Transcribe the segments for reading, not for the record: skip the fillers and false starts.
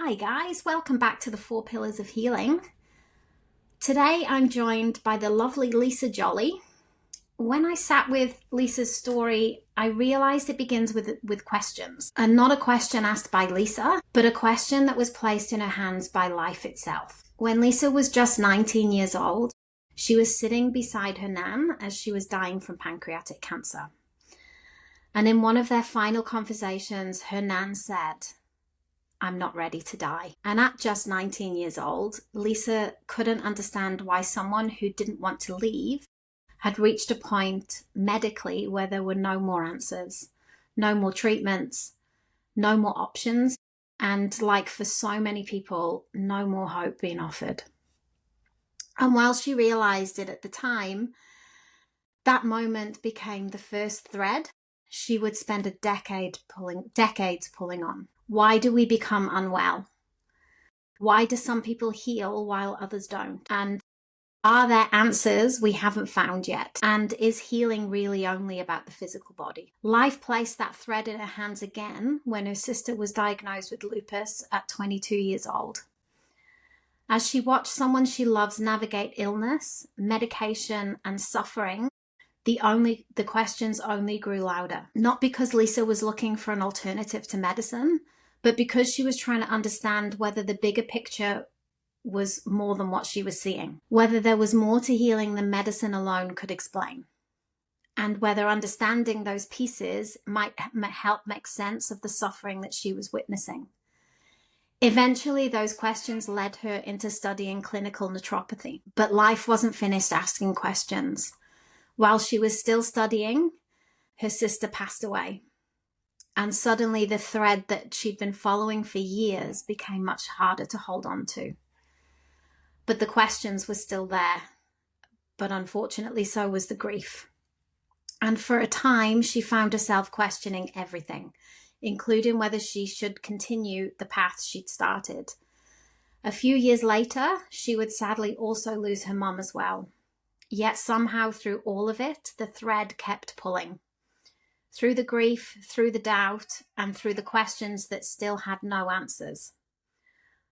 Hi guys, welcome back to the 4 Pillars of Healing. Today I'm joined by the lovely Lisa Jolly. When I sat with Lisa's story, I realized it begins with questions. And not a question asked by Lisa, but a question that was placed in her hands by life itself. When Lisa was just 19 years old, she was sitting beside her nan as she was dying from pancreatic cancer. And in one of their final conversations, her nan said, "I'm not ready to die." And at just 19 years old, Lisa couldn't understand why someone who didn't want to leave had reached a point medically where there were no more answers, no more treatments, no more options, and like for so many people, no more hope being offered. And while she realized it at the time, that moment became the first thread she would spend decades pulling on. Why do we become unwell? Why do some people heal while others don't? And are there answers we haven't found yet? And is healing really only about the physical body? Life placed that thread in her hands again when her sister was diagnosed with lupus at 22 years old. As she watched someone she loves navigate illness, medication, and suffering, the questions only grew louder. Not because Lisa was looking for an alternative to medicine, but because she was trying to understand whether the bigger picture was more than what she was seeing, whether there was more to healing than medicine alone could explain, and whether understanding those pieces might help make sense of the suffering that she was witnessing. Eventually, those questions led her into studying clinical naturopathy, but life wasn't finished asking questions. While she was still studying, her sister passed away. And suddenly the thread that she'd been following for years became much harder to hold on to. But the questions were still there. But unfortunately, so was the grief. And for a time, she found herself questioning everything, including whether she should continue the path she'd started. A few years later, she would sadly also lose her mum as well. Yet somehow through all of it, the thread kept pulling. Through the grief, through the doubt, and through the questions that still had no answers.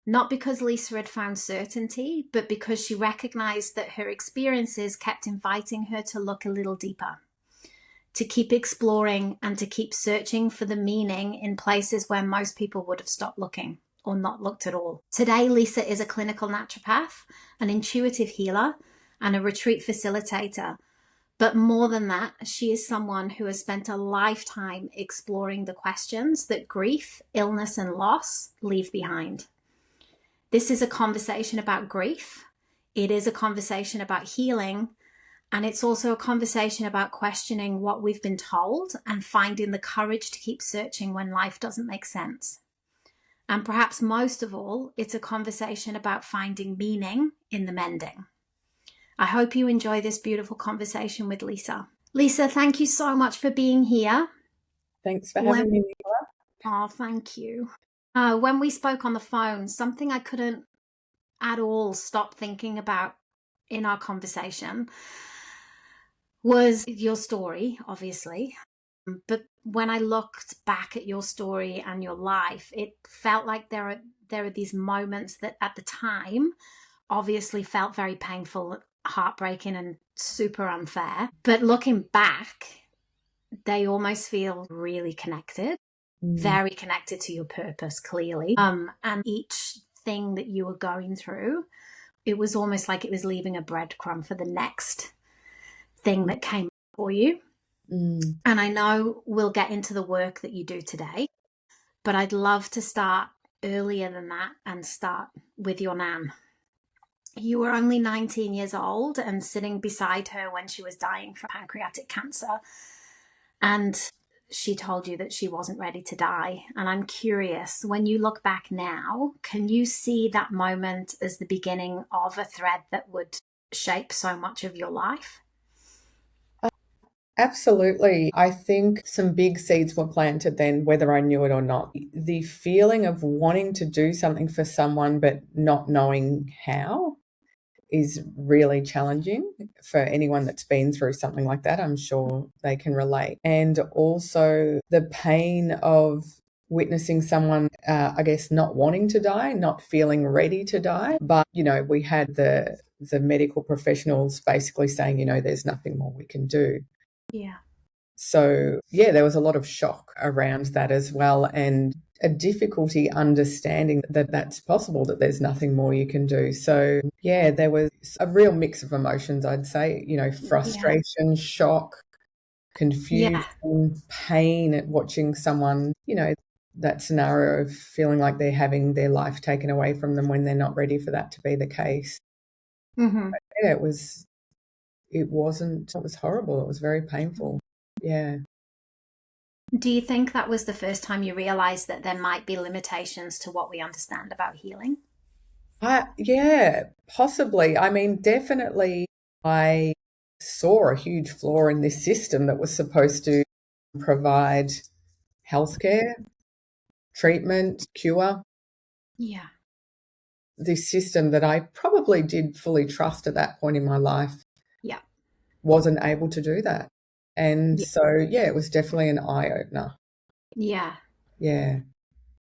Not because Lisa had found certainty, but because she recognized that her experiences kept inviting her to look a little deeper, to keep exploring and to keep searching for the meaning in places where most people would have stopped looking or not looked at all. Today, Lisa is a clinical naturopath, an intuitive healer, and a retreat facilitator. But more than that, she is someone who has spent a lifetime exploring the questions that grief, illness, and loss leave behind. This is a conversation about grief. It is a conversation about healing. And it's also a conversation about questioning what we've been told and finding the courage to keep searching when life doesn't make sense. And perhaps most of all, it's a conversation about finding meaning in the mending. I hope you enjoy this beautiful conversation with Lisa. Lisa, thank you so much for being here. Thanks for having me, Nichola. Oh, thank you. When we spoke on the phone, something I couldn't at all stop thinking about in our conversation was your story, obviously. But when I looked back at your story and your life, it felt like there are these moments that at the time obviously felt very painful, heartbreaking, and super unfair. But looking back, they almost feel really connected, very connected to your purpose, clearly. And each thing that you were going through, it was almost like it was leaving a breadcrumb for the next thing that came for you. And I know we'll get into the work that you do today, but I'd love to start earlier than that and start with your nan. You were only 19 years old and sitting beside her when she was dying from pancreatic cancer. And she told you that she wasn't ready to die. And I'm curious, when you look back now, can you see that moment as the beginning of a thread that would shape so much of your life? Absolutely. I think some big seeds were planted then, whether I knew it or not. The feeling of wanting to do something for someone but not knowing how is really challenging for anyone that's been through something like that. I'm sure they can relate. And also the pain of witnessing someone, I guess, not wanting to die, not feeling ready to die. But, we had the medical professionals basically saying, there's nothing more we can do. Yeah. So, yeah, there was a lot of shock around that as well, and a difficulty understanding that that's possible, that there's nothing more you can do. So, yeah, there was a real mix of emotions, I'd say, Yeah. frustration, shock, confusion, Yeah. pain at watching someone, that scenario of feeling like they're having their life taken away from them when they're not ready for that to be the case. Mm-hmm. Yeah, it was horrible. It was very painful. Yeah. Do you think that was the first time you realized that there might be limitations to what we understand about healing? Yeah, possibly. I mean, definitely I saw a huge flaw in this system that was supposed to provide healthcare, treatment, cure. Yeah. This system that I probably did fully trust at that point in my life Yeah. wasn't able to do that. And Yeah. so, yeah, it was definitely an eye opener. Yeah. Yeah,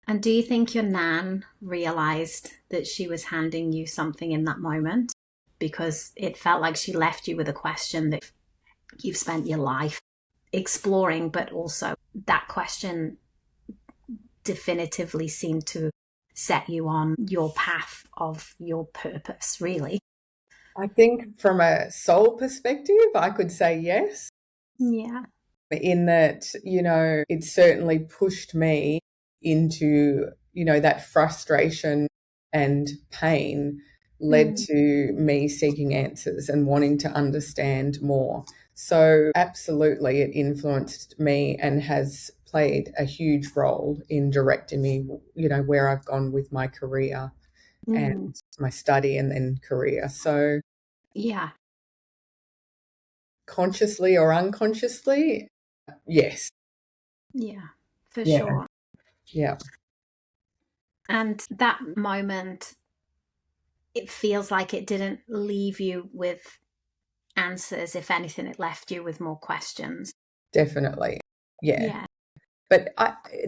And do you think your nan realized that she was handing you something in that moment? Because it felt like she left you with a question that you've spent your life exploring, but also that question definitively seemed to set you on your path of your purpose, really. I think from a soul perspective, I could say yes, Yeah. in that, it certainly pushed me into, that frustration and pain led Mm. to me seeking answers and wanting to understand more. So, absolutely, it influenced me and has played a huge role in directing me, where I've gone with my career and Mm. my study and then career. So, Yeah. consciously or unconsciously, yes. Yeah. For Yeah. sure. Yeah. And that moment, it feels like it didn't leave you with answers. If anything, it left you with more questions. Definitely. Yeah. Yeah. But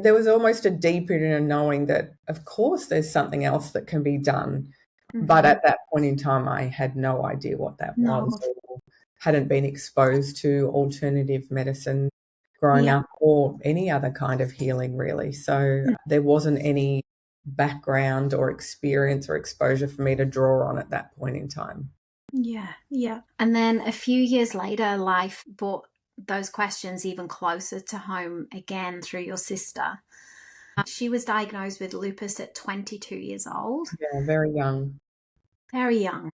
there was almost a deep inner knowing that, of course, there's something else that can be done. But Mm-hmm. at that point in time, I had no idea what that No. was, or hadn't been exposed to alternative medicine growing Yeah. up or any other kind of healing, really. So there wasn't any background or experience or exposure for me to draw on at that point in time. Yeah. Yeah. And then a few years later, life brought those questions even closer to home again through your sister. She was diagnosed with lupus at 22 years old, Yeah, very young. very young.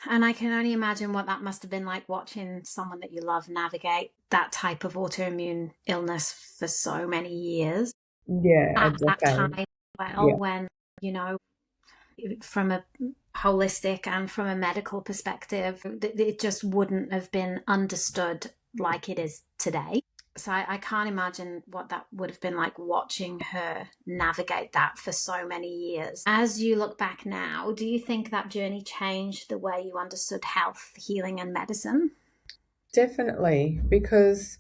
And I can only imagine what that must have been like watching someone that you love navigate that type of autoimmune illness for so many years. Yeah, a At that decade. time, well, Yeah, when, from a holistic and from a medical perspective, it just wouldn't have been understood like it is today. So I can't imagine what that would have been like watching her navigate that for so many years. As you look back now, do you think that journey changed the way you understood health, healing, and medicine? definitely. Because,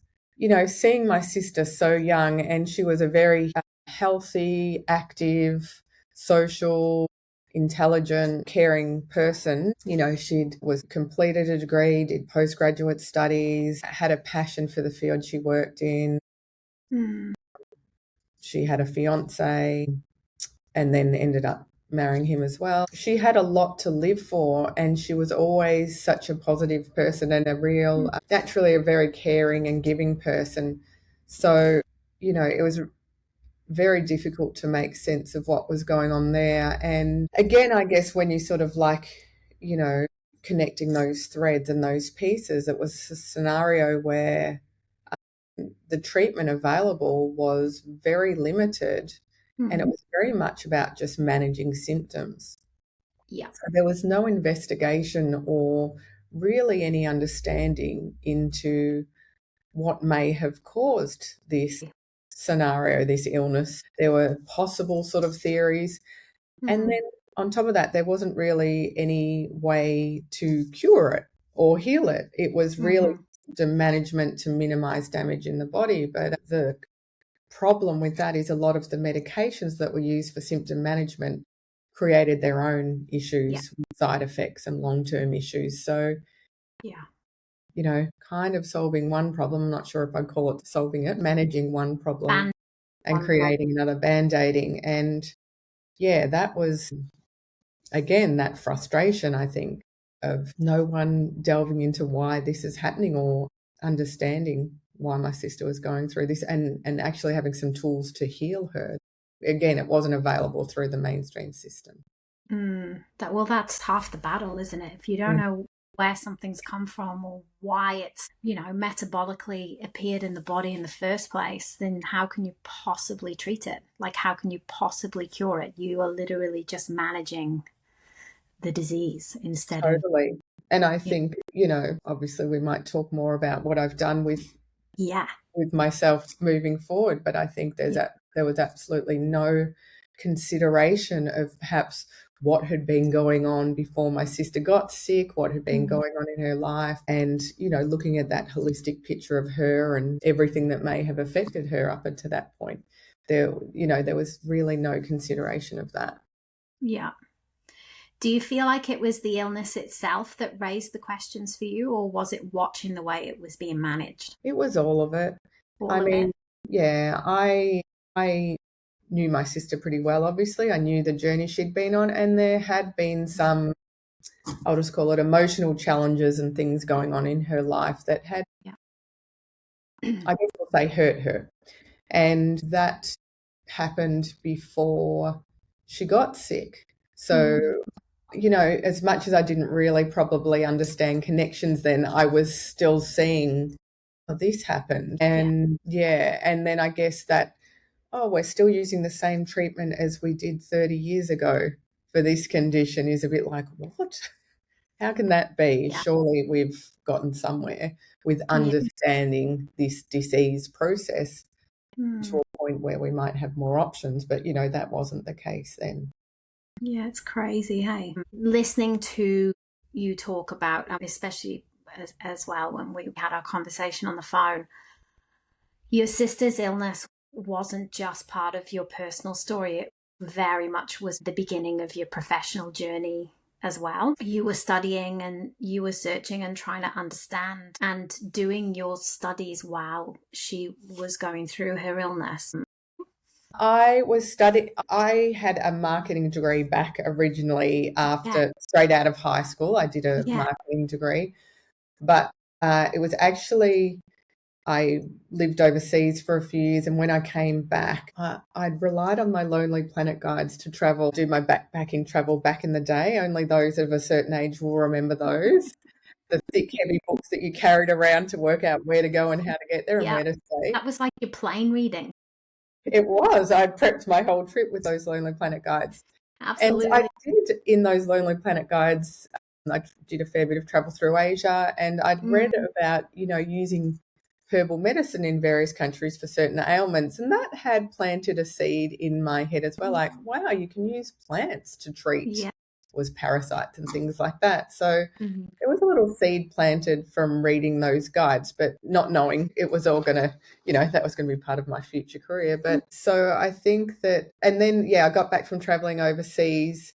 seeing my sister so young, and she was a very healthy, active, social, intelligent, caring person. She was completed a degree, did postgraduate studies, had a passion for the field she worked in. Mm. She had a fiance and then ended up marrying him as well. She had a lot to live for, and she was always such a positive person and a real, naturally, a very caring and giving person. So, it was very difficult to make sense of what was going on there. And again, I guess when you sort of you know, connecting those threads and those pieces, it was a scenario where the treatment available was very limited, and it Mm-hmm. was very much about just managing symptoms. Yeah. So there was no investigation or really any understanding into what may have caused this scenario, this illness. There were possible sort of theories. And Mm-hmm. then on top of that, there wasn't really any way to cure it or heal it. It was really Mm-hmm. the management to minimize damage in the body. But the problem with that is a lot of the medications that were used for symptom management created their own Yeah. issues, side effects and long-term issues. So, Yeah. kind of solving one problem, I'm not sure if I'd call it solving it, managing one problem Band and one problem. creating another, band-aiding. And yeah, that was, again, that frustration, I think, of no one delving into why this is happening or understanding why my sister was going through this and actually having some tools to heal her. Again, it wasn't available through the mainstream system. That's half the battle, isn't it? If you don't Mm. know where something's come from or why it's, metabolically appeared in the body in the first place, then how can you possibly treat it? Like, how can you possibly cure it? You are literally just managing the disease instead of, Totally. And I yeah, think, obviously we might talk more about what I've done yeah, with myself moving forward, but I think there was absolutely no consideration of perhaps what had been going on before my sister got sick, what had been mm, going on in her life, and looking at that holistic picture of her and everything that may have affected her up until that point. There was really no consideration of that. yeah. Do you feel like it was the illness itself that raised the questions for you, or was it watching the way it was being managed? It was all of it. I All of it? mean, yeah, I knew my sister pretty well, obviously. I knew the journey she'd been on, and there had been some, I'll just call it emotional challenges and things going on in her life that had, Yeah. I guess I'll say, hurt her. And that happened before she got sick. So, Mm, as much as I didn't really probably understand connections then, I was still seeing, oh, this happened. yeah. And yeah, and then I guess that, oh, we're still using the same treatment as we did 30 years ago for this condition is a bit like, what? How can that be? Yeah. Surely we've gotten somewhere with Yeah. understanding this disease process to Mm. a point where we might have more options, but that wasn't the case then. Yeah, it's crazy, hey? Listening to you talk about, especially as well when we had our conversation on the phone, your sister's illness wasn't just part of your personal story. It very much was the beginning of your professional journey as well. You were studying and you were searching and trying to understand and doing your studies while she was going through her illness. I had a marketing degree back originally Yeah, after straight out of high school. I did a yeah, marketing degree, but it was actually, I lived overseas for a few years, and when I came back, I'd relied on my Lonely Planet guides to travel, do my backpacking travel back in the day. Only those of a certain age will remember those. The thick, heavy books that you carried around to work out where to go and how to get there and yeah. where to stay. That was like your plane reading. It was. I prepped my whole trip with those Lonely Planet guides. And I Absolutely. did, in those Lonely Planet guides, I did a fair bit of travel through Asia, and I'd read Mm, about, using herbal medicine in various countries for certain ailments. And that had planted a seed in my head as well, like, wow, you can use plants to treat yeah. was parasites and things like that. So Mhm. there was a little seed planted from reading those guides, but not knowing it was all going to, that was going to be part of my future career. But so I think that, and then, yeah, I got back from traveling overseas,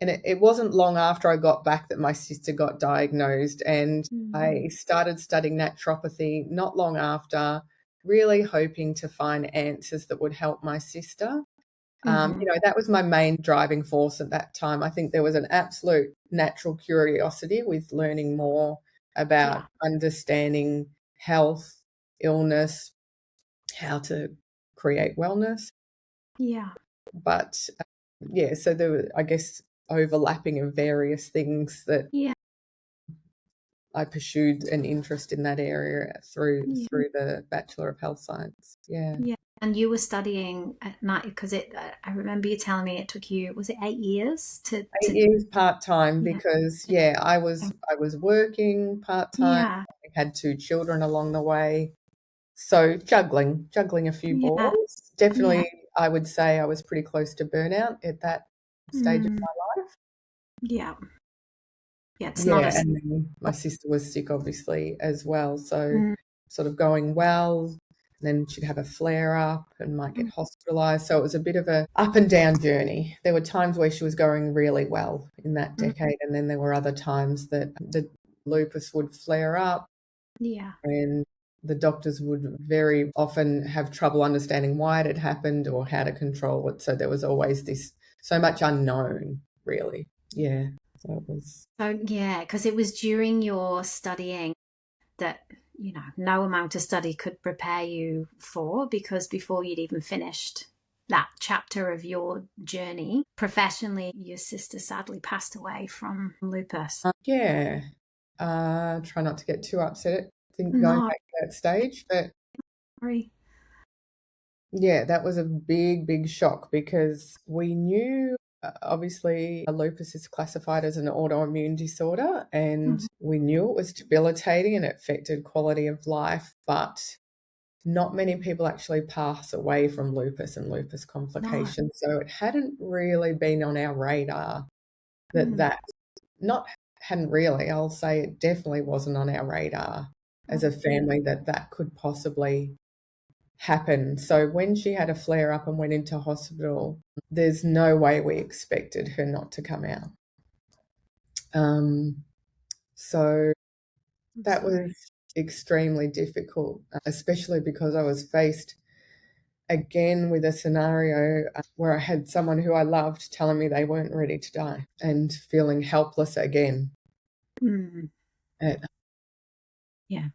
and it wasn't long after I got back that my sister got diagnosed, and Mm, I started studying naturopathy not long after, really hoping to find answers that would help my sister. mhm. That was my main driving force at that time. I think there was an absolute natural curiosity with learning more about Yeah, understanding health, illness, how to create wellness. yeah, But yeah, so there were, I guess, overlapping of various things that yeah, I pursued an interest in that area through yeah, through the Bachelor of Health Science. Yeah. yeah. And you were studying at night because I remember you telling me it took you, was it 8 years It to, is part-time yeah, because, yeah, I was working part-time. yeah, I had 2 children along the way. So juggling a few yeah, balls. yeah, Definitely, I would say I was pretty close to burnout at that stage of mm, my life. yeah, yeah. It's not Yeah, as, and then my sister was sick obviously as well, so mm, sort of going, well, then she'd have a flare up and might get hospitalized. So it was a bit of a up and down journey. There were times where she was going really well in that decade, and then there were other times that the lupus would flare up, Yeah. and the doctors would very often have trouble understanding why it had happened or how to control it. So there was always so much unknown, really. Yeah. So it was. So, yeah, because it was during your studying that, no amount of study could prepare you for, because before you'd even finished that chapter of your journey professionally, your sister sadly passed away from lupus. Yeah. Try not to get too upset going No, back to that stage. But sorry. yeah, that was a big, big shock because we knew obviously lupus is classified as an autoimmune disorder, and we knew it was debilitating and it affected quality of life, but not many people actually pass away from lupus and lupus complications. So it hadn't really been on our radar that not hadn't really, I'll say it definitely wasn't on our radar as a family that could possibly happen. So when she had a flare up and went into hospital, there's no way we expected her not to come out. So that was extremely difficult, especially because I was faced again with a scenario where I had someone who I loved telling me they weren't ready to die and feeling helpless again. Yeah.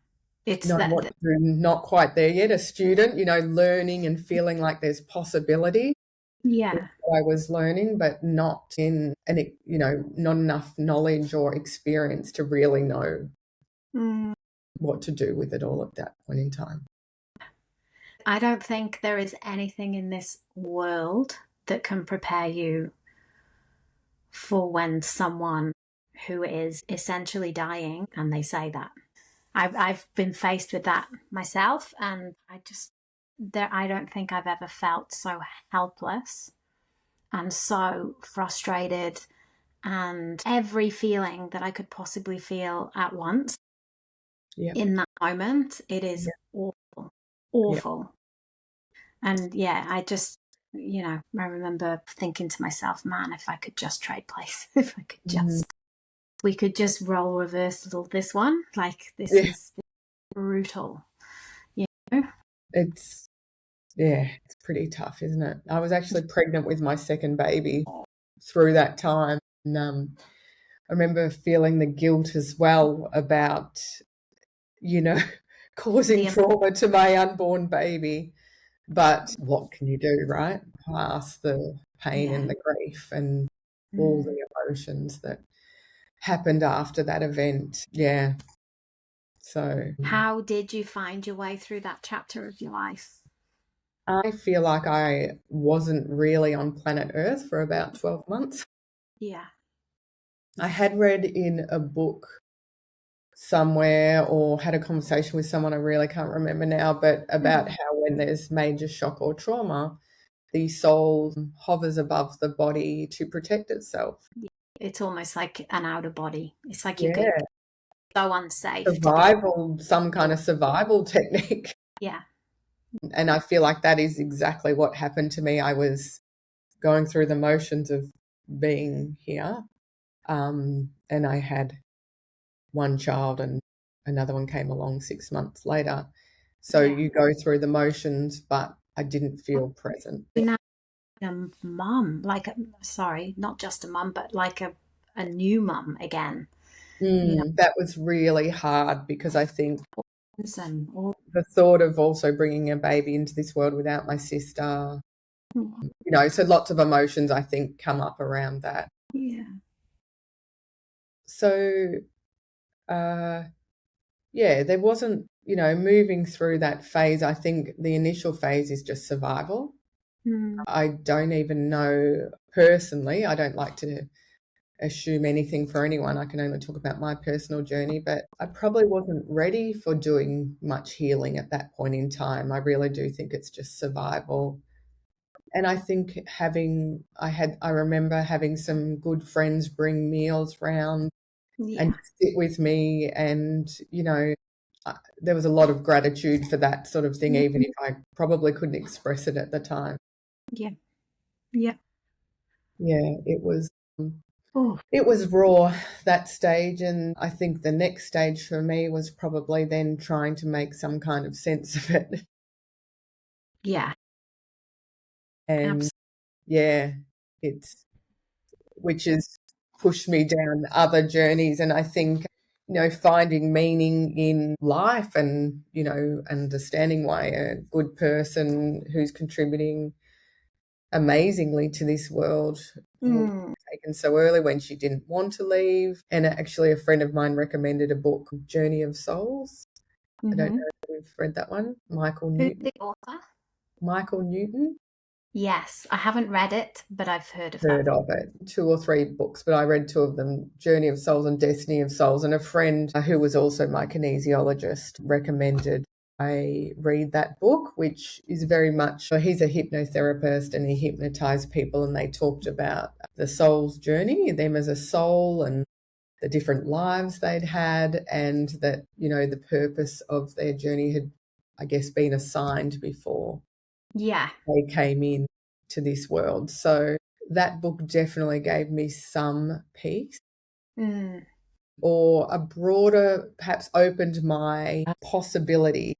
It's Knowing what to do, not quite there yet, a student, learning and feeling like there's possibility. Yeah. I was learning, but not in any, not enough knowledge or experience to really know what to do with it all at that point in time. I don't think there is anything in this world that can prepare you for when someone who is essentially dying and they say that. I've been faced with that myself, and I don't think I've ever felt so helpless and so frustrated, and every feeling that I could possibly feel at once in that moment. It is awful. And yeah, I remember thinking to myself, man, if I could just trade place, if I could just, we could just role reversal this one. Like, this is brutal. It's pretty tough, isn't it? I was actually pregnant with my second baby through that time. And I remember feeling the guilt as well about, causing trauma to my unborn baby. But what can you do, right? Past the pain and the grief and all the emotions that happened after that event. Yeah. So how did you find your way through that chapter of your life? I feel like I wasn't really on planet Earth for about 12 months. Yeah. I had read in a book somewhere or had a conversation with someone, I really can't remember now, but about how when there's major shock or trauma, the soul hovers above the body to protect itself. It's almost like an outer body. It's like you get so unsafe. Some kind of survival technique. Yeah. And I feel like that is exactly what happened to me. I was going through the motions of being here, and I had one child and another one came along 6 months later. So you go through the motions, but I didn't feel present. A mum, not just a mum, but like a new mum again. That was really hard because I think the thought of also bringing a baby into this world without my sister, so lots of emotions I think come up around that. Yeah. So, there wasn't, moving through that phase. I think the initial phase is just survival. I don't even know personally. I don't like to assume anything for anyone. I can only talk about my personal journey, but I probably wasn't ready for doing much healing at that point in time. I really do think it's just survival. And I think I remember having some good friends bring meals round and sit with me and, there was a lot of gratitude for that sort of thing, even if I probably couldn't express it at the time. Yeah. Yeah. Yeah, it was. Oh, It was raw, that stage, and I think the next stage for me was probably then trying to make some kind of sense of it. yeah. And Absolutely. yeah, it's which has pushed me down other journeys. And I think, finding meaning in life and, understanding why a good person who's contributing amazingly to this world was taken so early when she didn't want to leave. And actually, a friend of mine recommended a book, Journey of Souls. I don't know if you've read that one. Michael Who's Newton. the author? Michael Newton. Yes, I haven't read it, but I've heard of that Heard book. of it. 2 or 3 books, but I read 2 of them, Journey of Souls and Destiny of Souls. And a friend who was also my kinesiologist recommended I read that book, which is very much, he's a hypnotherapist and he hypnotized people, and they talked about the soul's journey, them as a soul and the different lives they'd had, and that, the purpose of their journey had, I guess, been assigned before Yeah. they came in to this world. So that book definitely gave me some peace, or a broader, perhaps opened my possibility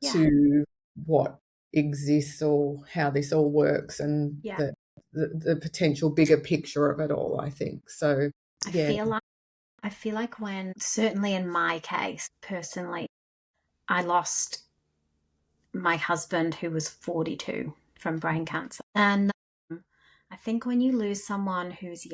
Yeah. to what exists or how this all works, and Yeah. the potential bigger picture of it all, I think. So I yeah. feel like when, certainly in my case, personally, I lost my husband who was 42 from brain cancer. And I think when you lose someone who's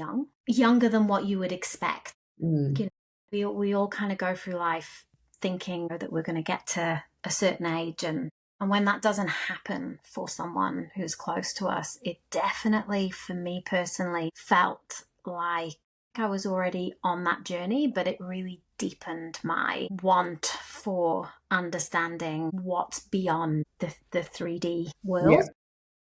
younger than what you would expect, Mm, we all kind of go through life thinking that we're going to get to a certain age, and when that doesn't happen for someone who's close to us, it definitely, for me personally, felt like I was already on that journey, but it really deepened my want for understanding what's beyond the 3D world.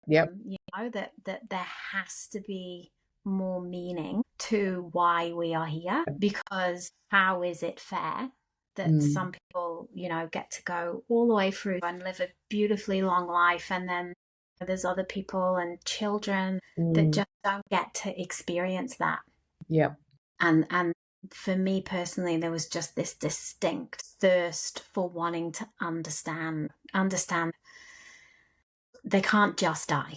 yep, yep, That there has to be more meaning to why we are here, because how is it fair that mm, some people, get to go all the way through and live a beautifully long life, and then there's other people and children that mm, just don't get to experience that. yep, And for me personally, there was just this distinct thirst for wanting to understand they can't just die.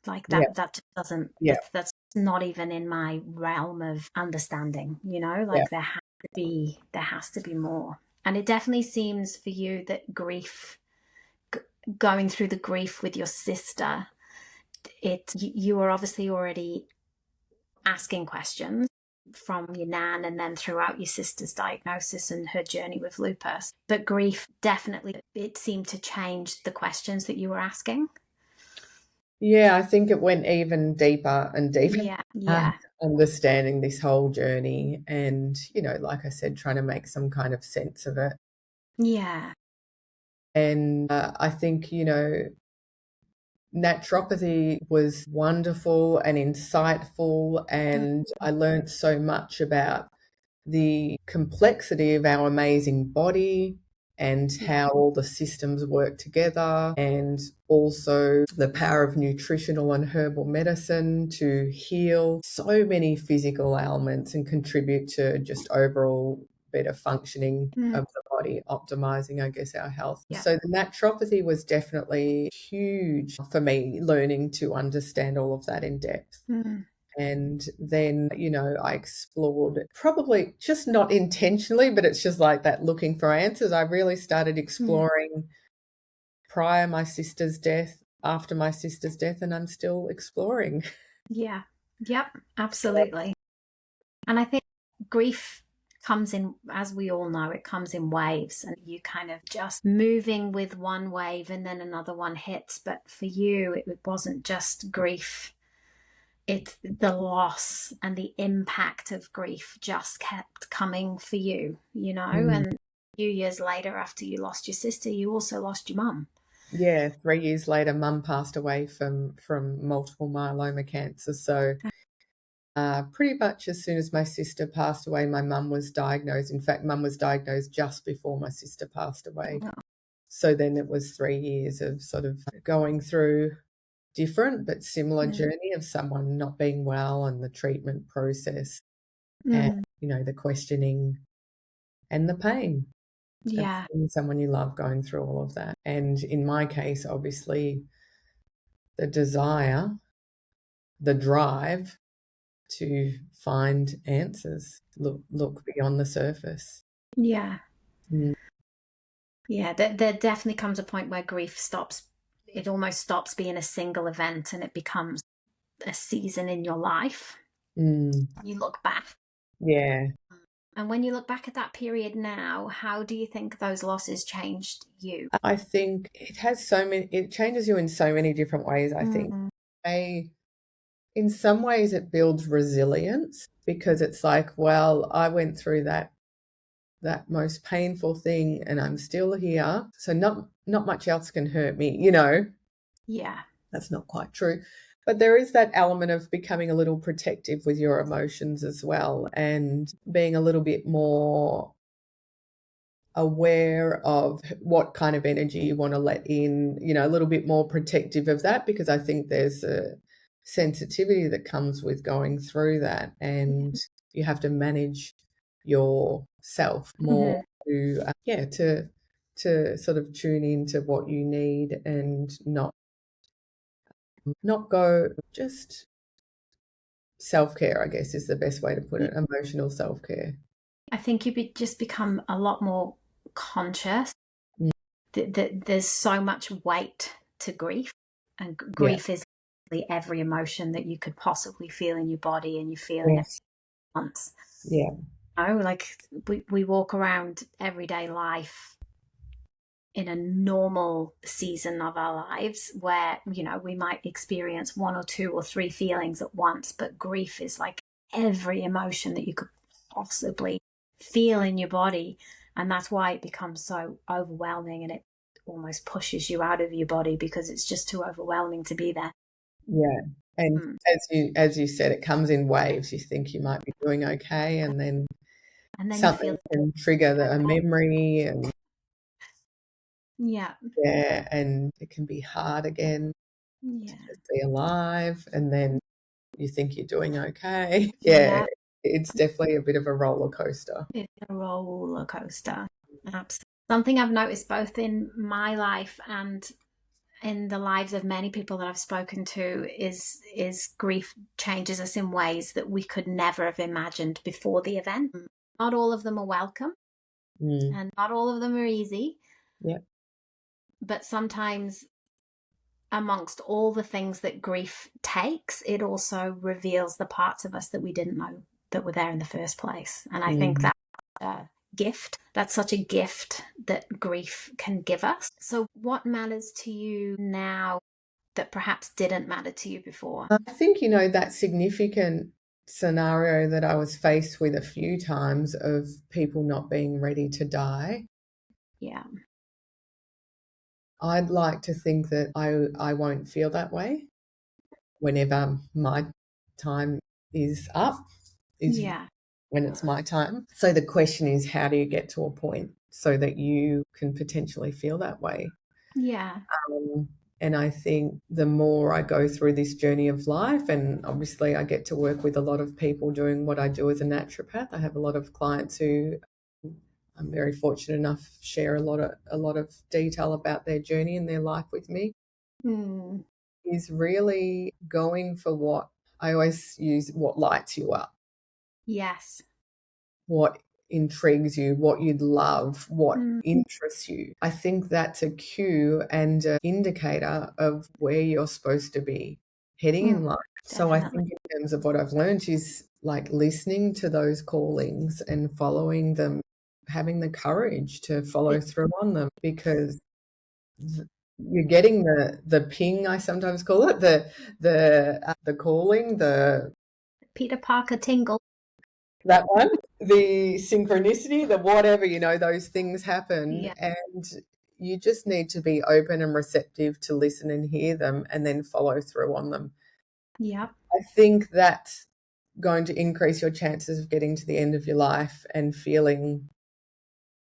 Like yep, that just doesn't, yep, that's not even in my realm of understanding, yep. like there has to be more. And it definitely seems for you that going through the grief with your sister, you were obviously already asking questions from your nan, and then throughout your sister's diagnosis and her journey with lupus. But grief definitely, it seemed to change the questions that you were asking. Yeah, I think it went even deeper and deeper, Yeah, yeah, understanding this whole journey and, like I said, trying to make some kind of sense of it. yeah. And I think, naturopathy was wonderful and insightful, and I learned so much about the complexity of our amazing body and Yeah. how all the systems work together, and also the power of nutritional and herbal medicine to heal so many physical ailments and contribute to just overall better functioning Mm, of the body, optimizing, I guess, our health. yeah. So the naturopathy was definitely huge for me, learning to understand all of that in depth. Mm, And then, I explored, probably just not intentionally, but it's just like that, looking for answers. I really started mm, exploring prior my sister's death, after my sister's death, and I'm still exploring. yeah. Yep. Absolutely. And I think grief comes in, as we all know, it comes in waves, and you kind of just moving with one wave and then another one hits. But for you, it wasn't just grief. It's the loss and the impact of grief just kept coming for you, Mm. and a few years later, after you lost your sister, you also lost your mum. Yeah, 3 years later, Mum passed away from multiple myeloma cancer. So Pretty much as soon as my sister passed away, my mum was diagnosed. In fact, mum was diagnosed just before my sister passed away. So then it was 3 years of sort of going through different but similar journey of someone not being well and the treatment process and, the questioning and the pain of Yeah. seeing someone you love going through all of that. And in my case, obviously, the desire, the drive to find answers, look beyond the surface. Yeah. Mm. Yeah. There definitely comes a point where grief stops. It almost stops being a single event and it becomes a season in your life. Mm. You look back. Yeah. And when you look back at that period now, how do you think those losses changed you? I think it changes you in so many different ways, I think. In some ways it builds resilience because it's like, well, I went through that most painful thing and I'm still here. So not much else can hurt me, Yeah. That's not quite true. But there is that element of becoming a little protective with your emotions as well and being a little bit more aware of what kind of energy you want to let in, a little bit more protective of that, because I think there's a sensitivity that comes with going through that, and you have to manage yourself more to sort of tune into what you need and not go, just self-care, I guess, is the best way to put it, emotional self-care. I think just become a lot more conscious. There's so much weight to grief, and grief is every emotion that you could possibly feel in your body, and you feel it at once. Yeah. Like we walk around everyday life in a normal season of our lives where, we might experience 1 or 2 or 3 feelings at once, but grief is like every emotion that you could possibly feel in your body. And that's why it becomes so overwhelming, and it almost pushes you out of your body because it's just too overwhelming to be there. Yeah. And as you said, it comes in waves. You think you might be doing okay, and then You something feel can trigger a memory, and and it can be hard again to just be alive, and then you think you're doing okay. Yeah. It's definitely a bit of a roller coaster. It's a roller coaster. Absolutely. Something I've noticed both in my life and in the lives of many people that I've spoken to is grief changes us in ways that we could never have imagined before the event. Not all of them are welcome, and not all of them are easy. Yeah. But sometimes, amongst all the things that grief takes, it also reveals the parts of us that we didn't know that were there in the first place. And I think that's a gift. That's such a gift that grief can give us. So what matters to you now that perhaps didn't matter to you before? I think, that significant scenario that I was faced with a few times of people not being ready to die. Yeah. I'd like to think that I won't feel that way whenever my time is up, when it's my time. So the question is, how do you get to a point so that you can potentially feel that way? Yeah. And I think the more I go through this journey of life, and obviously I get to work with a lot of people doing what I do as a naturopath. I have a lot of clients who I'm very fortunate enough share a lot of detail about their journey and their life with me. Is really going for what I always use, what lights you up. Yes. What intrigues you, what you'd love, what interests you. I think that's a cue and an indicator of where you're supposed to be heading in life. So I think in terms of what I've learned is like listening to those callings and following them, having the courage to follow through on them, because you're getting the ping, I sometimes call it, the calling, the Peter Parker tingle. That one, the synchronicity, the whatever, those things happen, and you just need to be open and receptive to listen and hear them and then follow through on them. Yeah. I think that's going to increase your chances of getting to the end of your life and feeling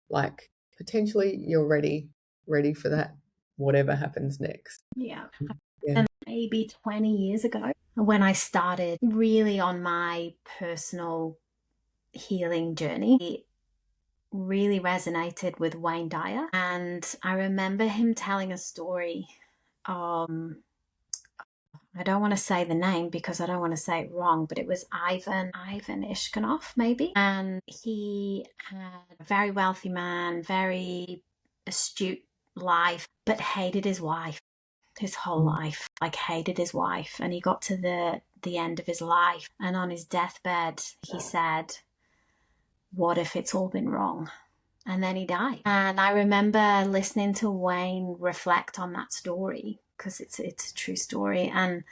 like potentially you're ready for that, whatever happens next. Yeah. Yeah. And maybe 20 years ago, when I started really on my personal healing journey, it really resonated with Wayne Dyer. And I remember him telling a story. I don't want to say the name because I don't want to say it wrong, but it was Ivan Ishkanov, maybe. And he had a very wealthy man, very astute life, but hated his wife his whole life, like hated his wife. And he got to the end of his life, and on his deathbed he said, what if it's all been wrong? And then he died. And I remember listening to Wayne reflect on that story, because it's a true story, and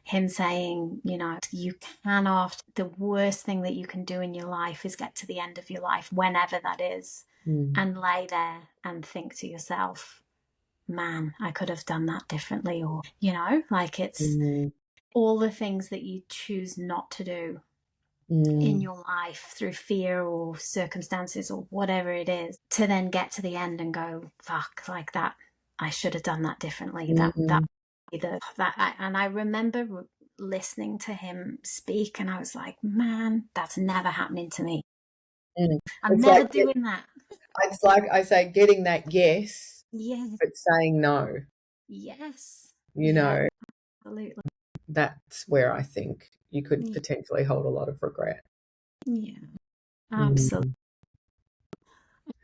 him saying, you cannot, the worst thing that you can do in your life is get to the end of your life, whenever that is, and lay there and think to yourself, man, I could have done that differently. Or, like it's all the things that you choose not to do in your life through fear or circumstances or whatever it is, to then get to the end and go, fuck, like that, I should have done that differently. And I remember listening to him speak, and I was like, man, that's never happening to me. I'm It's never like doing that. It's like I say, getting that yes, Yes. but saying no. Yes. Absolutely. That's where I think you could potentially hold a lot of regret. Yeah, absolutely.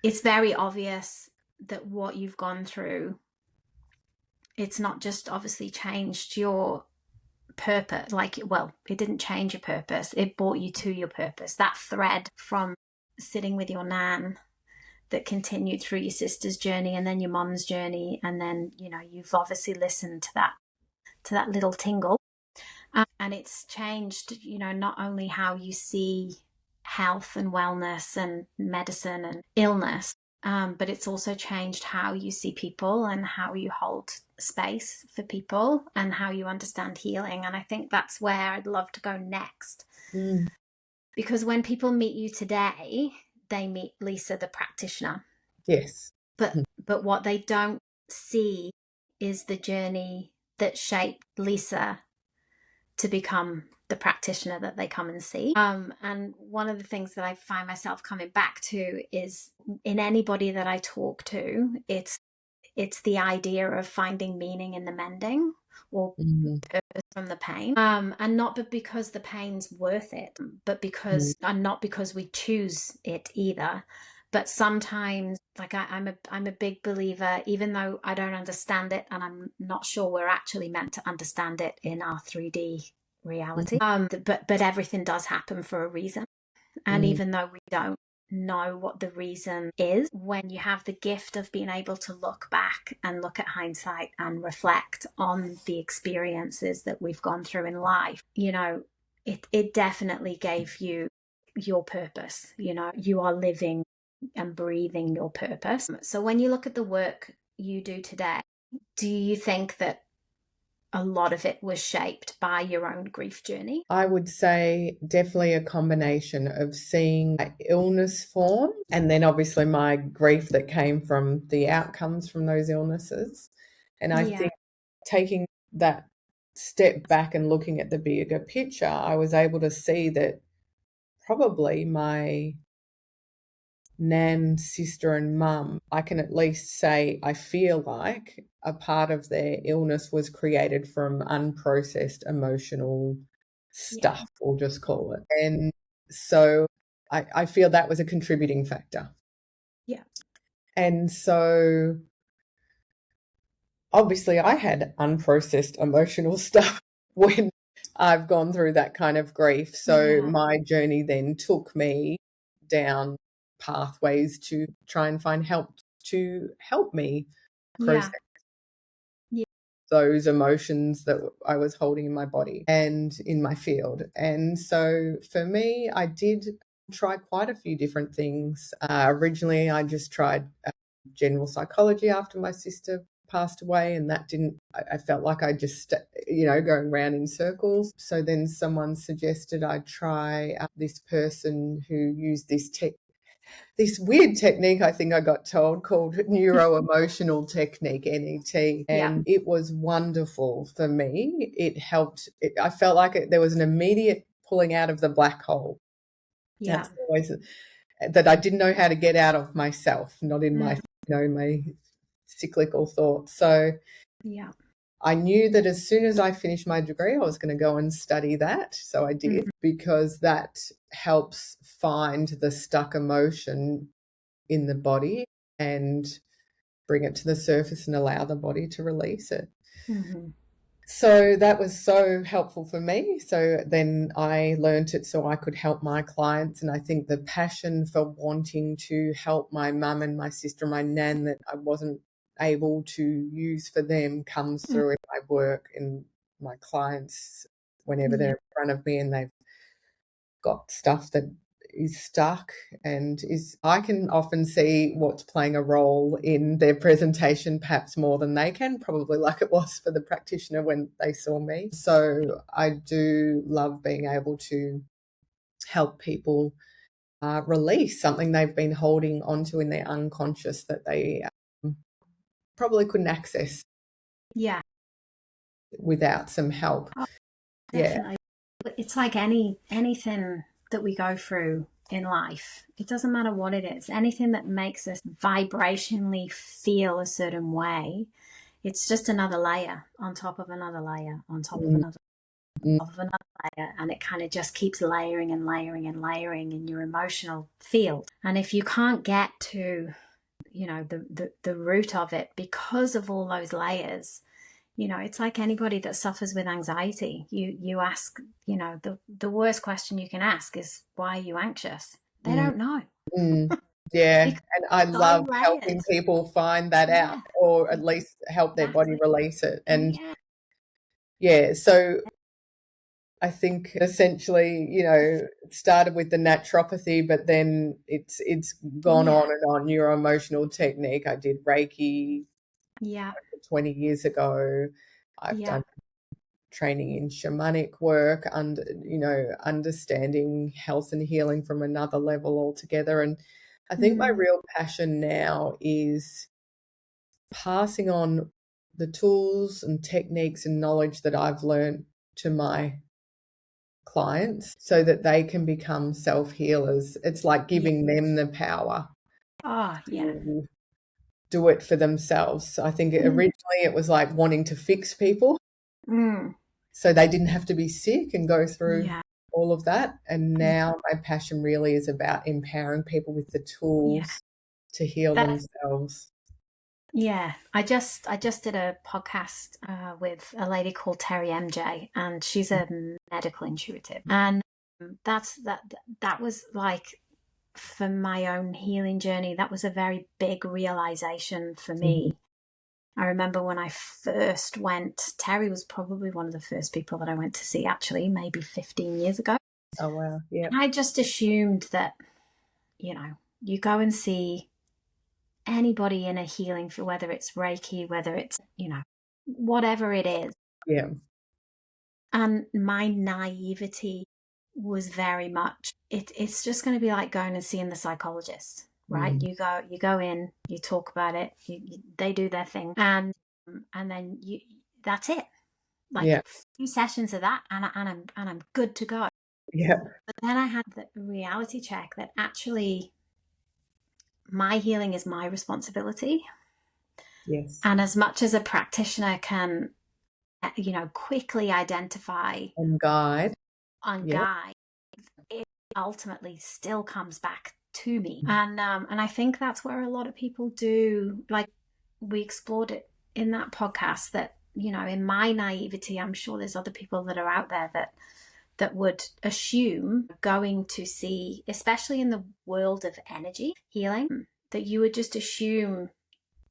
It's very obvious that what you've gone through, it's not just obviously changed your purpose. It didn't change your purpose. It brought you to your purpose. That thread from sitting with your nan that continued through your sister's journey and then your mom's journey. And then, you've obviously listened to that little tingle. And it's changed, not only how you see health and wellness and medicine and illness, but it's also changed how you see people and how you hold space for people and how you understand healing. And I think that's where I'd love to go next. Because when people meet you today, they meet Lisa, the practitioner. Yes. But what they don't see is the journey that shaped Lisa to become the practitioner that they come and see. And one of the things that I find myself coming back to is, in anybody that I talk to, it's the idea of finding meaning in the mending, or purpose from the pain. And not because the pain's worth it, but because, and not because we choose it either. But sometimes, like I'm a big believer, even though I don't understand it, and I'm not sure we're actually meant to understand it in our 3D reality. But everything does happen for a reason. And even though we don't know what the reason is, when you have the gift of being able to look back and look at hindsight and reflect on the experiences that we've gone through in life, it definitely gave you your purpose. You are living and breathing your purpose. So when you look at the work you do today, do you think that a lot of it was shaped by your own grief journey? I would say definitely a combination of seeing my illness form, and then obviously my grief that came from the outcomes from those illnesses. And I think taking that step back and looking at the bigger picture, I was able to see that probably my nan, sister and mum, I can at least say I feel like a part of their illness was created from unprocessed emotional stuff, we'll just call it. And so I feel that was a contributing factor. Yeah. And so obviously I had unprocessed emotional stuff when I've gone through that kind of grief. So my journey then took me down pathways to try and find help to help me process those emotions that I was holding in my body and in my field. And so for me, I did try quite a few different things. Originally, I just tried general psychology after my sister passed away, and that didn't, I felt like I just, going around in circles. So then someone suggested I try this person who used this weird technique, I think I got told, called neuro-emotional technique, NET. Yeah. And it was wonderful for me. It helped. I felt like there was an immediate pulling out of the black hole. Yeah. That's always that I didn't know how to get out of myself, not in my, my cyclical thoughts. So yeah. I knew that as soon as I finished my degree, I was going to go and study that. So I did, because that helps find the stuck emotion in the body and bring it to the surface and allow the body to release it. So that was so helpful for me. So then I learnt it so I could help my clients. And I think the passion for wanting to help my mum and my sister, my nan, that I wasn't able to use for them comes through in my work and my clients whenever they're in front of me and they've got stuff that is stuck and I can often see what's playing a role in their presentation perhaps more than they can, probably like it was for the practitioner when they saw me. So I do love being able to help people release something they've been holding onto in their unconscious that they probably couldn't access without some help. Definitely. It's like anything that we go through in life. It doesn't matter what it is. Anything that makes us vibrationally feel a certain way, it's just another layer on top of another layer on top of another layer, and it kind of just keeps layering and layering and layering in your emotional field. And if you can't get to, the root of it because of all those layers, it's like anybody that suffers with anxiety. You ask, the worst question you can ask is, why are you anxious? They don't know. Yeah, and I love helping people find that out, or at least help their body release it. And so I think essentially, it started with the naturopathy, but then it's gone on and on. Neuro-emotional technique. I did Reiki 20 years ago. I've done training in shamanic work, and understanding health and healing from another level altogether. And I think my real passion now is passing on the tools and techniques and knowledge that I've learned to my clients so that they can become self-healers. It's like giving them the power to do it for themselves. I think originally it was like wanting to fix people so they didn't have to be sick and go through all of that. And now my passion really is about empowering people with the tools to heal themselves. Yeah, I just did a podcast with a lady called Terry MJ, and she's a medical intuitive, and that was like, for my own healing journey, that was a very big realization for me. I remember when I first went, Terry was probably one of the first people that I went to see, actually, maybe 15 years ago. Oh, wow. Yeah. And I just assumed that, you go and see anybody in a healing, for whether it's Reiki, whether it's, whatever it is. Yeah. And my naivety was very much, it's just going to be like going and seeing the psychologist, right? You go in, you talk about it, they do their thing, and then that's it. Like a few sessions of that, and I'm good to go. Yeah. But then I had the reality check that actually my healing is my responsibility. Yes. And as much as a practitioner can, quickly identify and guide, it ultimately still comes back to me. And I think that's where a lot of people do, like we explored it in that podcast, that, in my naivety, I'm sure there's other people that are out there that would assume going to see, especially in the world of energy healing, that you would just assume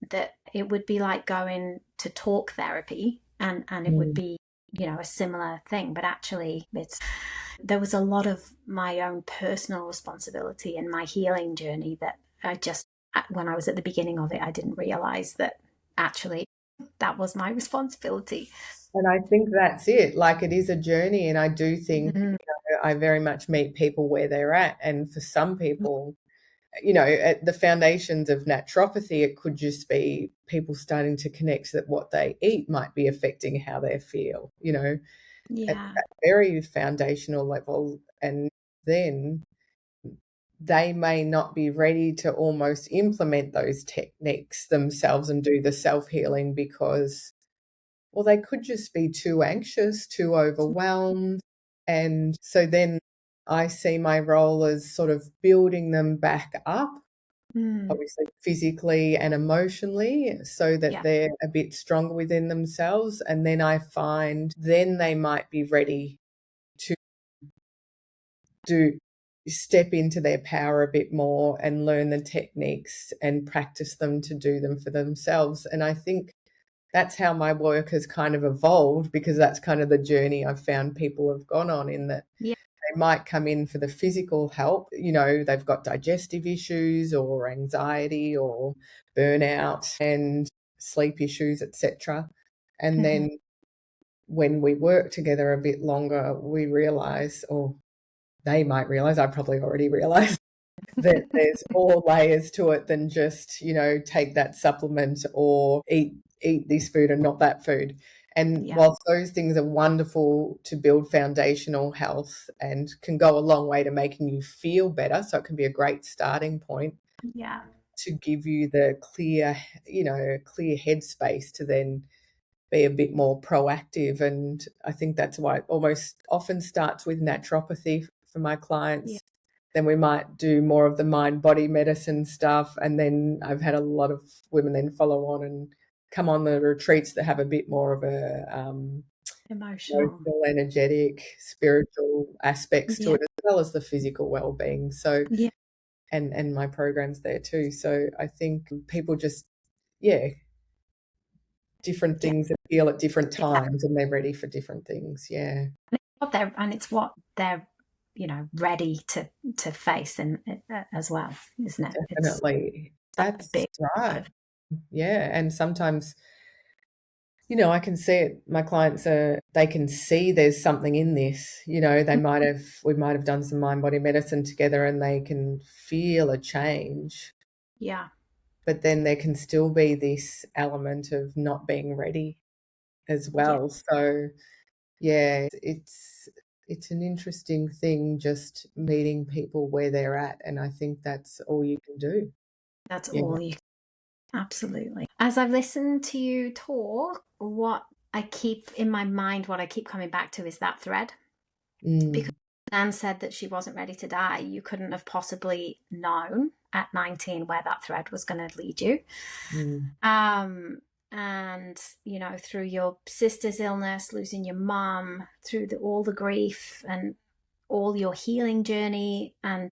that it would be like going to talk therapy and it would be, a similar thing. But actually there was a lot of my own personal responsibility in my healing journey that when I was at the beginning of it, I didn't realize that actually that was my responsibility. And I think that's it. Like, it is a journey. And I do think, Mm, I very much meet people where they're at. And for some people, at the foundations of naturopathy, it could just be people starting to connect that what they eat might be affecting how they feel, at yeah. that very foundational level. And then they may not be ready to almost implement those techniques themselves and do the self-healing because, well, they could just be too anxious, too overwhelmed. And so then I see my role as sort of building them back up, Mm, obviously physically and emotionally, so that yeah. they're a bit stronger within themselves. And then I find then they might be ready to do step into their power a bit more and learn the techniques and practice them to do them for themselves. And I think that's how my work has kind of evolved, because that's kind of the journey I've found people have gone on, in that Yeah. they might come in for the physical help, they've got digestive issues or anxiety or burnout and sleep issues, etc. And Mhm. then when we work together a bit longer, we realize, or they might realize, I probably already realized, that there's more layers to it than just, take that supplement or eat this food and not that food. And Yeah. whilst those things are wonderful to build foundational health and can go a long way to making you feel better, so it can be a great starting point Yeah. to give you the clear headspace to then be a bit more proactive. And I think that's why it almost often starts with naturopathy for my Yeah. clients. Then we might do more of the mind body medicine stuff. And then I've had a lot of women then follow on and come on the retreats that have a bit more of a Emotional. emotional, energetic, spiritual aspects to Yeah. it, as well as the physical well-being. So, Yeah. and my programs there too. So I think people just, yeah, different Yeah. things that feel at different Exactly. times, and they're ready for different things. Yeah, It's what they're ready to face, and as well, isn't it? It's definitely. such a That's big part right. of. Yeah. And sometimes, I can see it. My clients they can see there's something in this. We might have done some mind body medicine together and they can feel a change, Yeah. but then there can still be this element of not being ready as Yeah. well. So, yeah, it's an interesting thing, just meeting people where they're at, and I think that's all you can do. That's Yeah. all you. Absolutely. As I've listened to you talk, what I keep in my mind, what I keep coming back to is that thread. Because Mm, Anne said that she wasn't ready to die. You couldn't have possibly known at 19 where that thread was going to lead you. mm, Um, and through your sister's illness, losing your mum, through all the grief and all your healing journey and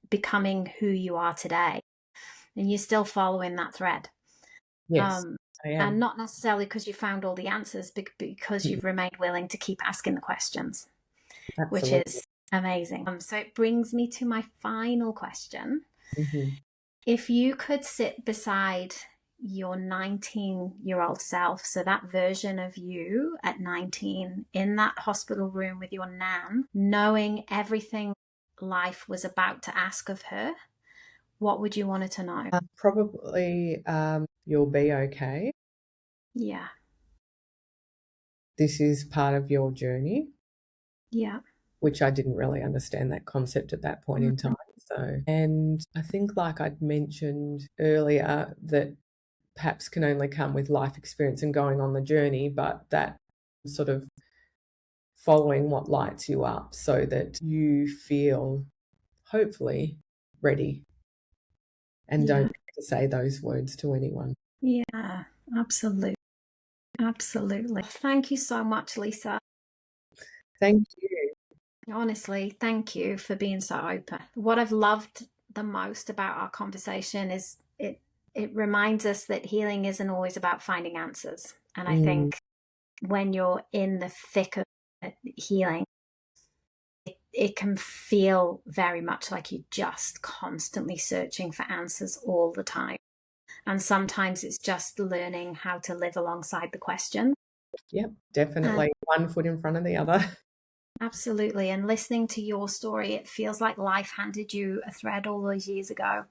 becoming who you are today, and you're still following that thread. yes, Um, I and am. not necessarily because you found all the answers, because Mm, you've remained willing to keep asking the questions, which absolutely. is amazing. So it brings me to my final question. Mhm. If you could sit beside your 19-year-old self, so that version of you at 19 in that hospital room with your nan, knowing everything life was about to ask of her, what would you want her to know? Probably, you'll be okay. Yeah. This is part of your journey, Yeah. which I didn't really understand that concept at that point in Mhm. time. So, and I think, like I'd mentioned earlier, that perhaps can only come with life experience and going on the journey, but that sort of following what lights you up so that you feel hopefully ready and don't Yeah. have to say those words to anyone. Yeah. Absolutely. Absolutely. Thank you so much, Lisa. Thank you. Honestly, thank you for being so open. What I've loved the most about our conversation is it reminds us that healing isn't always about finding answers. And I Mm, think when you're in the thick of healing, it can feel very much like you're just constantly searching for answers all the time. And sometimes it's just learning how to live alongside the question. Yep, definitely. One foot in front of the other. Absolutely. And listening to your story, it feels like life handed you a thread all those years ago.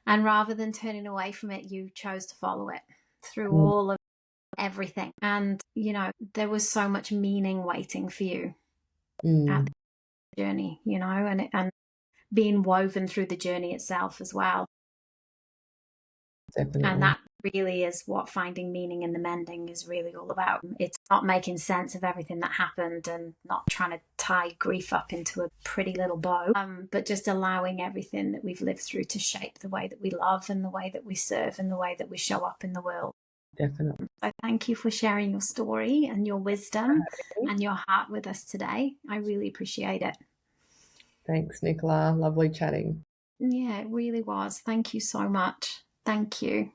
And rather than turning away from it, you chose to follow it through all of everything. And, you know, there was so much meaning waiting for you at the journey, you know, and being woven through the journey itself as well. Definitely. And that really is what finding meaning in the mending is really all about. It's not making sense of everything that happened and not trying to tie grief up into a pretty little bow, but just allowing everything that we've lived through to shape the way that we love and the way that we serve and the way that we show up in the world. Definitely. So thank you for sharing your story and your wisdom and your heart with us today. I really appreciate it. Thanks, Nichola. Lovely chatting. Yeah, it really was. Thank you so much. Thank you.